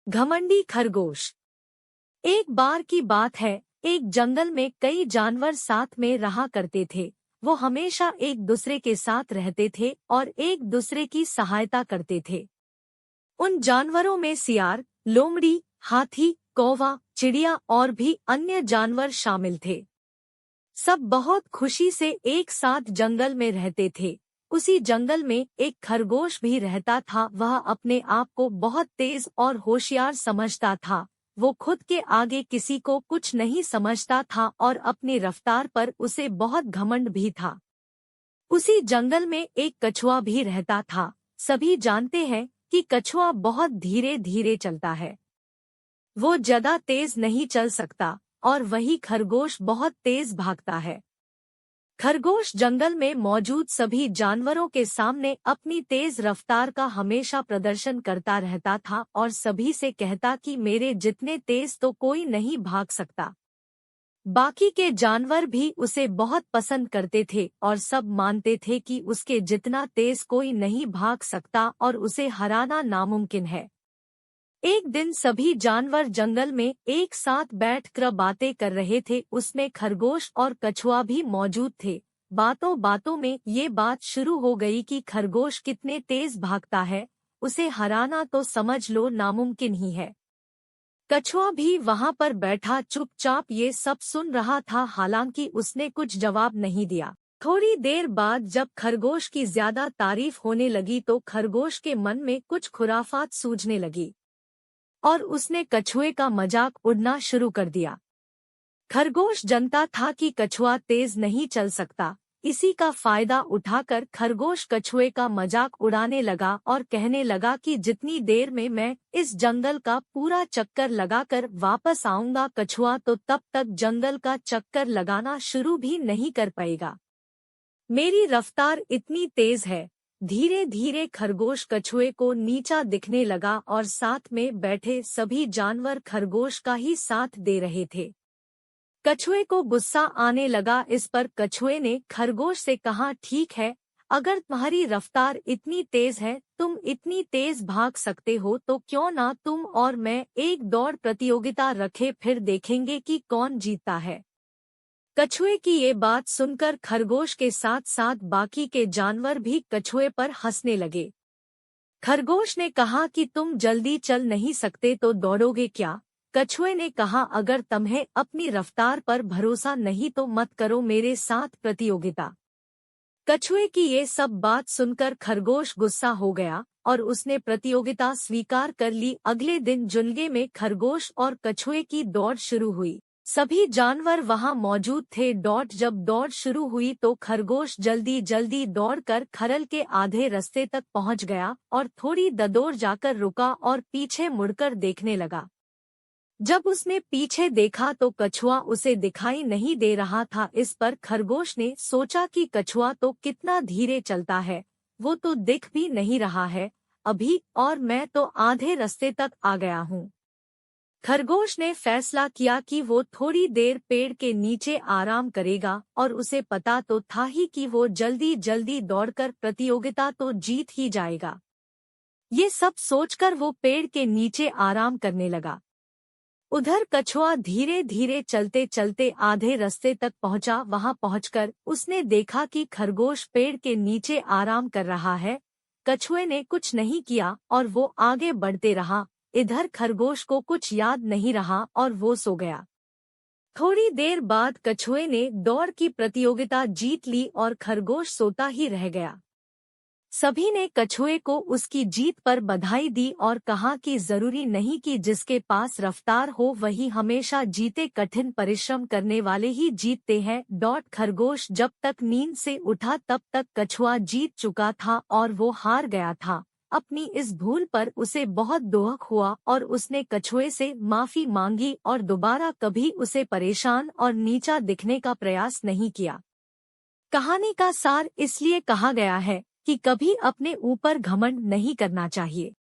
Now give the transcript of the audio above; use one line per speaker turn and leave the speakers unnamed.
घमंडी खरगोश। एक बार की बात है, एक जंगल में कई जानवर साथ में रहा करते थे। वो हमेशा एक दूसरे के साथ रहते थे और एक दूसरे की सहायता करते थे। उन जानवरों में सियार, लोमड़ी, हाथी, कौवा, चिड़िया और भी अन्य जानवर शामिल थे। सब बहुत खुशी से एक साथ जंगल में रहते थे। उसी जंगल में एक खरगोश भी रहता था। वह अपने आप को बहुत तेज और होशियार समझता था। वो खुद के आगे किसी को कुछ नहीं समझता था और अपनी रफ्तार पर उसे बहुत घमंड भी था। उसी जंगल में एक कछुआ भी रहता था। सभी जानते हैं कि कछुआ बहुत धीरे धीरे चलता है। वो ज्यादा तेज नहीं चल सकता और वही खरगोश बहुत तेज भागता है। खरगोश जंगल में मौजूद सभी जानवरों के सामने अपनी तेज रफ्तार का हमेशा प्रदर्शन करता रहता था और सभी से कहता कि मेरे जितने तेज तो कोई नहीं भाग सकता। बाकी के जानवर भी उसे बहुत पसंद करते थे और सब मानते थे कि उसके जितना तेज कोई नहीं भाग सकता और उसे हराना नामुमकिन है। एक दिन सभी जानवर जंगल में एक साथ बैठकर बातें कर रहे थे। उसमें खरगोश और कछुआ भी मौजूद थे। बातों बातों में ये बात शुरू हो गई कि खरगोश कितने तेज भागता है, उसे हराना तो समझ लो नामुमकिन ही है। कछुआ भी वहां पर बैठा चुपचाप ये सब सुन रहा था, हालांकि उसने कुछ जवाब नहीं दिया। थोड़ी देर बाद जब खरगोश की ज्यादा तारीफ होने लगी तो खरगोश के मन में कुछ खुराफात सूझने लगी और उसने कछुए का मजाक उड़ना शुरू कर दिया। खरगोश जानता था कि कछुआ तेज नहीं चल सकता। इसी का फायदा उठाकर खरगोश कछुए का मजाक उड़ाने लगा और कहने लगा कि जितनी देर में मैं इस जंगल का पूरा चक्कर लगाकर वापस आऊंगा, कछुआ तो तब तक जंगल का चक्कर लगाना शुरू भी नहीं कर पाएगा। मेरी रफ्तार इतनी तेज है। धीरे धीरे खरगोश कछुए को नीचा दिखने लगा और साथ में बैठे सभी जानवर खरगोश का ही साथ दे रहे थे। कछुए को गुस्सा आने लगा। इस पर कछुए ने खरगोश से कहा, ठीक है, अगर तुम्हारी रफ्तार इतनी तेज है, तुम इतनी तेज भाग सकते हो, तो क्यों ना तुम और मैं एक दौड़ प्रतियोगिता रखे, फिर देखेंगे कि कौन जीतता है। कछुए की ये बात सुनकर खरगोश के साथ साथ बाकी के जानवर भी कछुए पर हंसने लगे। खरगोश ने कहा कि तुम जल्दी चल नहीं सकते तो दौड़ोगे क्या? कछुए ने कहा, अगर तुम्हें अपनी रफ्तार पर भरोसा नहीं तो मत करो मेरे साथ प्रतियोगिता। कछुए की ये सब बात सुनकर खरगोश गुस्सा हो गया और उसने प्रतियोगिता स्वीकार कर ली। अगले दिन जुलगे में खरगोश और कछुए की दौड़ शुरू हुई। सभी जानवर वहां मौजूद थे। जब दौड़ शुरू हुई तो खरगोश जल्दी जल्दी दौड़कर खरल के आधे रास्ते तक पहुंच गया और थोड़ी दौड़ जाकर रुका और पीछे मुड़कर देखने लगा। जब उसने पीछे देखा तो कछुआ उसे दिखाई नहीं दे रहा था। इस पर खरगोश ने सोचा कि कछुआ तो कितना धीरे चलता है, वो तो दिख भी नहीं रहा है अभी, और मैं तो आधे रास्ते तक आ गया हूँ। खरगोश ने फैसला किया कि वो थोड़ी देर पेड़ के नीचे आराम करेगा और उसे पता तो था ही कि वो जल्दी जल्दी दौड़कर प्रतियोगिता तो जीत ही जाएगा। ये सब सोचकर वो पेड़ के नीचे आराम करने लगा। उधर कछुआ धीरे धीरे चलते चलते आधे रास्ते तक पहुंचा। वहां पहुंचकर उसने देखा कि खरगोश पेड़ के नीचे आराम कर रहा है। कछुए ने कुछ नहीं किया और वो आगे बढ़ते रहा। इधर खरगोश को कुछ याद नहीं रहा और वो सो गया। थोड़ी देर बाद कछुए ने दौड़ की प्रतियोगिता जीत ली और खरगोश सोता ही रह गया। सभी ने कछुए को उसकी जीत पर बधाई दी और कहा कि जरूरी नहीं कि जिसके पास रफ्तार हो वही हमेशा जीते, कठिन परिश्रम करने वाले ही जीतते हैं। खरगोश जब तक नींद से उठा तब तक कछुआ जीत चुका था और वो हार गया था। अपनी इस भूल पर उसे बहुत दुख हुआ और उसने कछुए से माफी मांगी और दोबारा कभी उसे परेशान और नीचा दिखने का प्रयास नहीं किया। कहानी का सार इसलिए कहा गया है कि कभी अपने ऊपर घमंड नहीं करना चाहिए।